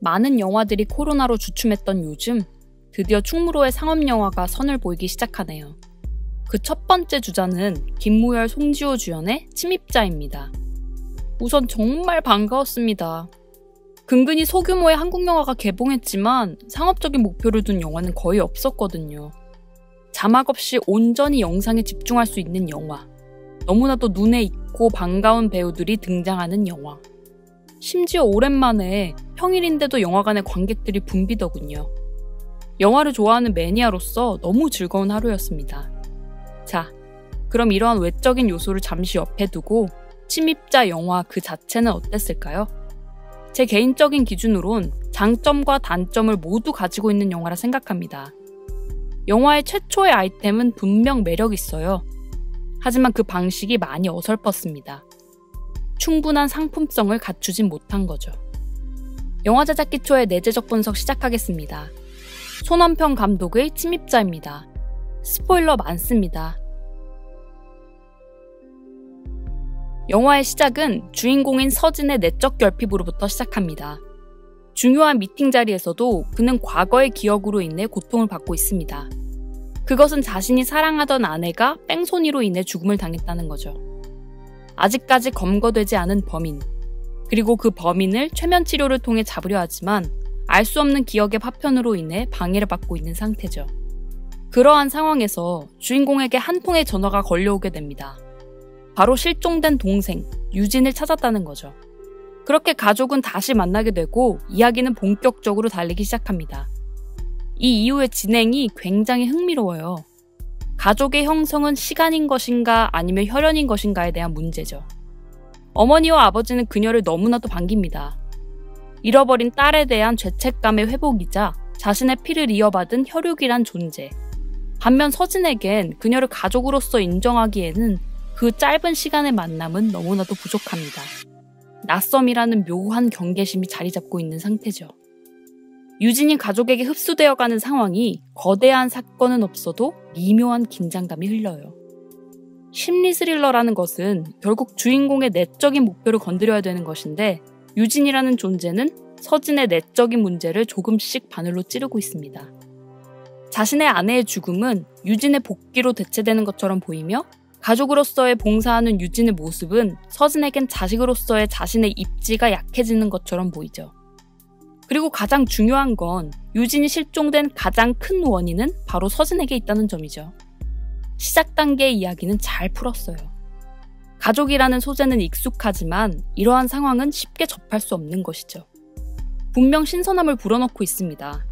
많은 영화들이 코로나로 주춤했던 요즘 드디어 충무로의 상업영화가 선을 보이기 시작하네요. 그 첫 번째 주자는 김무열, 송지효 주연의 침입자입니다. 우선 정말 반가웠습니다. 근근히 소규모의 한국 영화가 개봉했지만 상업적인 목표를 둔 영화는 거의 없었거든요. 자막 없이 온전히 영상에 집중할 수 있는 영화. 너무나도 눈에 익고 반가운 배우들이 등장하는 영화. 심지어 오랜만에 평일인데도 영화관의 관객들이 붐비더군요. 영화를 좋아하는 매니아로서 너무 즐거운 하루였습니다. 자, 그럼 이러한 외적인 요소를 잠시 옆에 두고 침입자 영화 그 자체는 어땠을까요? 제 개인적인 기준으론 장점과 단점을 모두 가지고 있는 영화라 생각합니다. 영화의 최초의 아이템은 분명 매력이 있어요. 하지만 그 방식이 많이 어설펐습니다. 충분한 상품성을 갖추진 못한 거죠. 영화 제작 기초의 내재적 분석 시작하겠습니다. 손원평 감독의 침입자입니다. 스포일러 많습니다. 영화의 시작은 주인공인 서진의 내적 결핍으로부터 시작합니다. 중요한 미팅 자리에서도 그는 과거의 기억으로 인해 고통을 받고 있습니다. 그것은 자신이 사랑하던 아내가 뺑소니로 인해 죽음을 당했다는 거죠. 아직까지 검거되지 않은 범인, 그리고 그 범인을 최면 치료를 통해 잡으려 하지만 알 수 없는 기억의 파편으로 인해 방해를 받고 있는 상태죠. 그러한 상황에서 주인공에게 한 통의 전화가 걸려오게 됩니다. 바로 실종된 동생, 유진을 찾았다는 거죠. 그렇게 가족은 다시 만나게 되고 이야기는 본격적으로 달리기 시작합니다. 이 이후의 진행이 굉장히 흥미로워요. 가족의 형성은 시간인 것인가 아니면 혈연인 것인가에 대한 문제죠. 어머니와 아버지는 그녀를 너무나도 반깁니다. 잃어버린 딸에 대한 죄책감의 회복이자 자신의 피를 이어받은 혈육이란 존재. 반면 서진에겐 그녀를 가족으로서 인정하기에는 그 짧은 시간의 만남은 너무나도 부족합니다. 낯섦이라는 묘한 경계심이 자리 잡고 있는 상태죠. 유진이 가족에게 흡수되어가는 상황이 거대한 사건은 없어도 미묘한 긴장감이 흘러요. 심리 스릴러라는 것은 결국 주인공의 내적인 목표를 건드려야 되는 것인데 유진이라는 존재는 서진의 내적인 문제를 조금씩 바늘로 찌르고 있습니다. 자신의 아내의 죽음은 유진의 복귀로 대체되는 것처럼 보이며 가족으로서의 봉사하는 유진의 모습은 서진에겐 자식으로서의 자신의 입지가 약해지는 것처럼 보이죠. 그리고 가장 중요한 건 유진이 실종된 가장 큰 원인은 바로 서진에게 있다는 점이죠. 시작 단계의 이야기는 잘 풀었어요. 가족이라는 소재는 익숙하지만 이러한 상황은 쉽게 접할 수 없는 것이죠. 분명 신선함을 불어넣고 있습니다.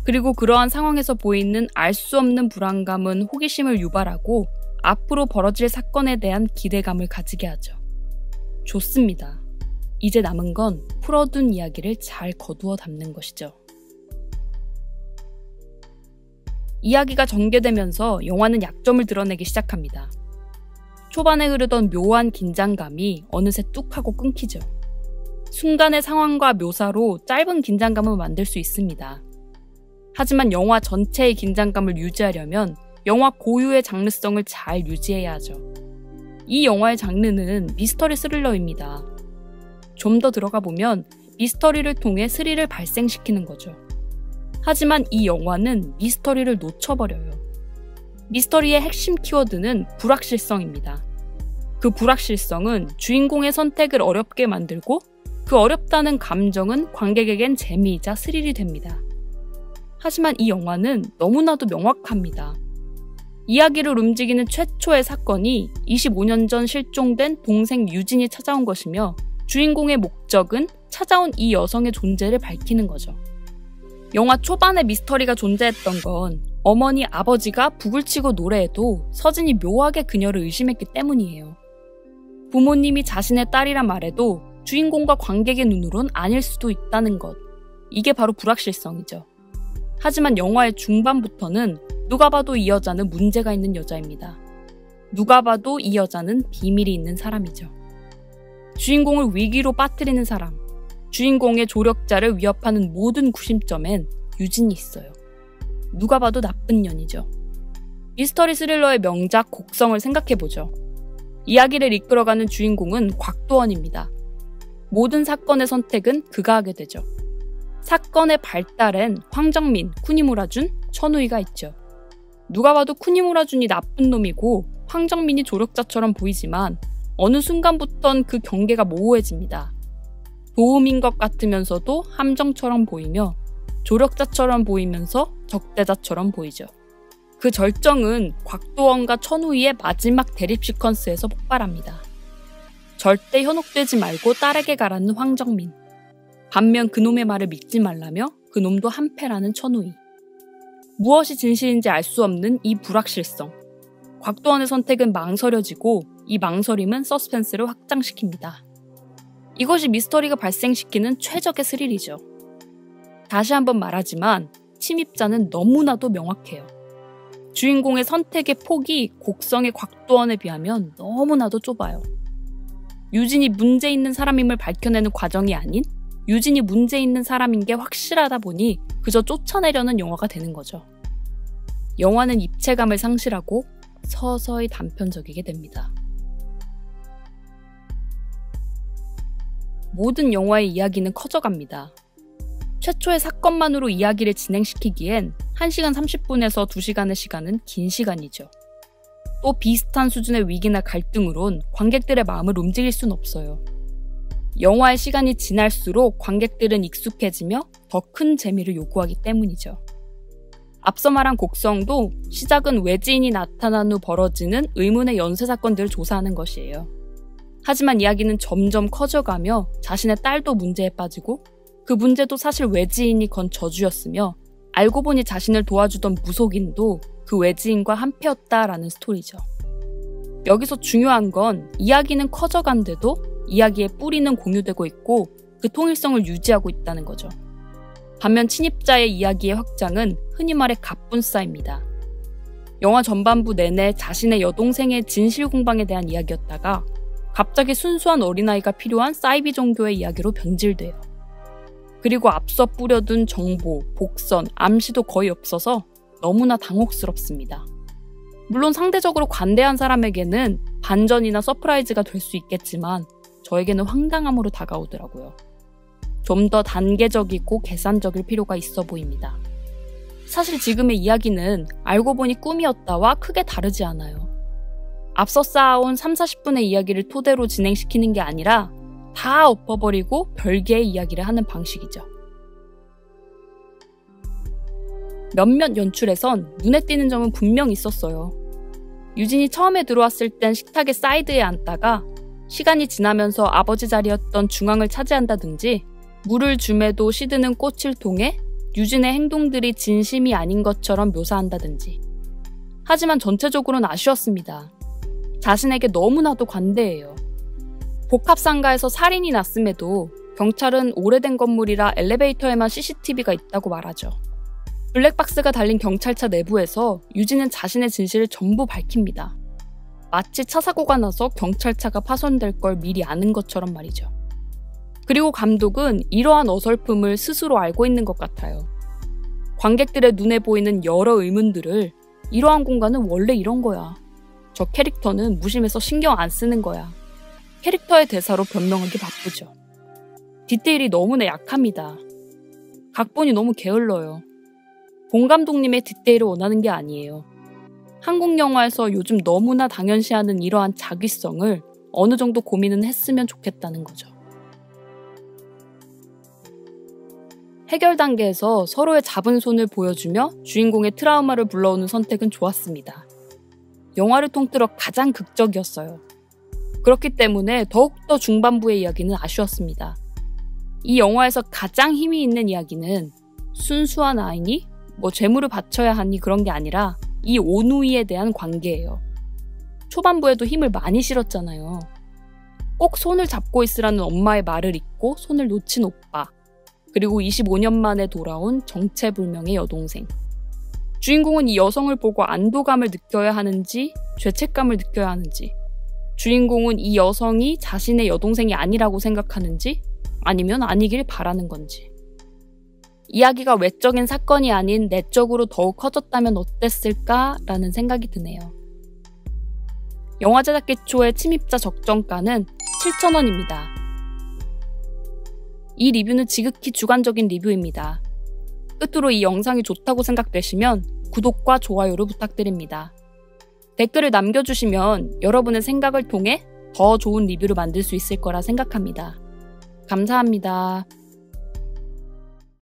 그리고 그러한 상황에서 보이는 알 수 없는 불안감은 호기심을 유발하고 앞으로 벌어질 사건에 대한 기대감을 가지게 하죠. 좋습니다. 이제 남은 건 풀어둔 이야기를 잘 거두어 담는 것이죠. 이야기가 전개되면서 영화는 약점을 드러내기 시작합니다. 초반에 흐르던 묘한 긴장감이 어느새 뚝 하고 끊기죠. 순간의 상황과 묘사로 짧은 긴장감을 만들 수 있습니다. 하지만 영화 전체의 긴장감을 유지하려면 영화 고유의 장르성을 잘 유지해야 하죠. 이 영화의 장르는 미스터리 스릴러입니다. 좀 더 들어가 보면 미스터리를 통해 스릴을 발생시키는 거죠. 하지만 이 영화는 미스터리를 놓쳐버려요. 미스터리의 핵심 키워드는 불확실성입니다. 그 불확실성은 주인공의 선택을 어렵게 만들고 그 어렵다는 감정은 관객에겐 재미이자 스릴이 됩니다. 하지만 이 영화는 너무나도 명확합니다. 이야기를 움직이는 최초의 사건이 25년 전 실종된 동생 유진이 찾아온 것이며 주인공의 목적은 찾아온 이 여성의 존재를 밝히는 거죠. 영화 초반에 미스터리가 존재했던 건 어머니, 아버지가 북을 치고 노래해도 서진이 묘하게 그녀를 의심했기 때문이에요. 부모님이 자신의 딸이란 말해도 주인공과 관객의 눈으론 아닐 수도 있다는 것. 이게 바로 불확실성이죠. 하지만 영화의 중반부터는 누가 봐도 이 여자는 문제가 있는 여자입니다. 누가 봐도 이 여자는 비밀이 있는 사람이죠. 주인공을 위기로 빠뜨리는 사람, 주인공의 조력자를 위협하는 모든 구심점엔 유진이 있어요. 누가 봐도 나쁜 년이죠. 미스터리 스릴러의 명작 곡성을 생각해보죠. 이야기를 이끌어가는 주인공은 곽도원입니다. 모든 사건의 선택은 그가 하게 되죠. 사건의 발달엔 황정민, 쿠니무라준, 천우희가 있죠. 누가 봐도 쿠니무라준이 나쁜 놈이고 황정민이 조력자처럼 보이지만 어느 순간부턴 그 경계가 모호해집니다. 도움인 것 같으면서도 함정처럼 보이며 조력자처럼 보이면서 적대자처럼 보이죠. 그 절정은 곽도원과 천우희의 마지막 대립 시퀀스에서 폭발합니다. 절대 현혹되지 말고 딸에게 가라는 황정민. 반면 그놈의 말을 믿지 말라며 그놈도 한패라는 천우희. 무엇이 진실인지 알 수 없는 이 불확실성. 곽도원의 선택은 망설여지고 이 망설임은 서스펜스를 확장시킵니다. 이것이 미스터리가 발생시키는 최적의 스릴이죠. 다시 한번 말하지만 침입자는 너무나도 명확해요. 주인공의 선택의 폭이 곡성의 곽도원에 비하면 너무나도 좁아요. 유진이 문제 있는 사람임을 밝혀내는 과정이 아닌 유진이 문제 있는 사람인 게 확실하다 보니 그저 쫓아내려는 영화가 되는 거죠. 영화는 입체감을 상실하고 서서히 단편적이게 됩니다. 모든 영화의 이야기는 커져갑니다. 최초의 사건만으로 이야기를 진행시키기엔 1시간 30분에서 2시간의 시간은 긴 시간이죠. 또 비슷한 수준의 위기나 갈등으론 관객들의 마음을 움직일 순 없어요. 영화의 시간이 지날수록 관객들은 익숙해지며 더 큰 재미를 요구하기 때문이죠. 앞서 말한 곡성도 시작은 외지인이 나타난 후 벌어지는 의문의 연쇄 사건들을 조사하는 것이에요. 하지만 이야기는 점점 커져가며 자신의 딸도 문제에 빠지고 그 문제도 사실 외지인이 건 저주였으며 알고 보니 자신을 도와주던 무속인도 그 외지인과 한패였다라는 스토리죠. 여기서 중요한 건 이야기는 커져간데도 이야기의 뿌리는 공유되고 있고 그 통일성을 유지하고 있다는 거죠. 반면 침입자의 이야기의 확장은 흔히 말해 갑분싸입니다. 영화 전반부 내내 자신의 여동생의 진실 공방에 대한 이야기였다가 갑자기 순수한 어린아이가 필요한 사이비 종교의 이야기로 변질돼요. 그리고 앞서 뿌려둔 정보, 복선, 암시도 거의 없어서 너무나 당혹스럽습니다. 물론 상대적으로 관대한 사람에게는 반전이나 서프라이즈가 될 수 있겠지만 저에게는 황당함으로 다가오더라고요. 좀 더 단계적이고 계산적일 필요가 있어 보입니다. 사실 지금의 이야기는 알고 보니 꿈이었다와 크게 다르지 않아요. 앞서 쌓아온 30-40분의 이야기를 토대로 진행시키는 게 아니라 다 엎어버리고 별개의 이야기를 하는 방식이죠. 몇몇 연출에선 눈에 띄는 점은 분명 있었어요. 유진이 처음에 들어왔을 땐 식탁의 사이드에 앉다가 시간이 지나면서 아버지 자리였던 중앙을 차지한다든지 물을 줌에도 시드는 꽃을 통해 유진의 행동들이 진심이 아닌 것처럼 묘사한다든지. 하지만 전체적으로는 아쉬웠습니다. 자신에게 너무나도 관대해요. 복합상가에서 살인이 났음에도 경찰은 오래된 건물이라 엘리베이터에만 CCTV가 있다고 말하죠. 블랙박스가 달린 경찰차 내부에서 유진은 자신의 진실을 전부 밝힙니다. 마치 차 사고가 나서 경찰차가 파손될 걸 미리 아는 것처럼 말이죠. 그리고 감독은 이러한 어설픔을 스스로 알고 있는 것 같아요. 관객들의 눈에 보이는 여러 의문들을 이러한 공간은 원래 이런 거야. 저 캐릭터는 무심해서 신경 안 쓰는 거야. 캐릭터의 대사로 변명하기 바쁘죠. 디테일이 너무나 약합니다. 각본이 너무 게을러요. 봉 감독님의 디테일을 원하는 게 아니에요. 한국 영화에서 요즘 너무나 당연시하는 이러한 자기성을 어느 정도 고민은 했으면 좋겠다는 거죠. 해결 단계에서 서로의 잡은 손을 보여주며 주인공의 트라우마를 불러오는 선택은 좋았습니다. 영화를 통틀어 가장 극적이었어요. 그렇기 때문에 더욱더 중반부의 이야기는 아쉬웠습니다. 이 영화에서 가장 힘이 있는 이야기는 순수한 아이니 재물을 바쳐야 하니 그런 게 아니라 이 오누이에 대한 관계예요. 초반부에도 힘을 많이 실었잖아요. 꼭 손을 잡고 있으라는 엄마의 말을 잊고 손을 놓친 오빠. 그리고 25년 만에 돌아온 정체불명의 여동생. 주인공은 이 여성을 보고 안도감을 느껴야 하는지 죄책감을 느껴야 하는지, 주인공은 이 여성이 자신의 여동생이 아니라고 생각하는지 아니면 아니길 바라는 건지. 이야기가 외적인 사건이 아닌 내적으로 더욱 커졌다면 어땠을까라는 생각이 드네요. 영화 제작기 초의 침입자 적정가는 7,000원입니다. 이 리뷰는 지극히 주관적인 리뷰입니다. 끝으로 이 영상이 좋다고 생각되시면 구독과 좋아요를 부탁드립니다. 댓글을 남겨주시면 여러분의 생각을 통해 더 좋은 리뷰를 만들 수 있을 거라 생각합니다. 감사합니다.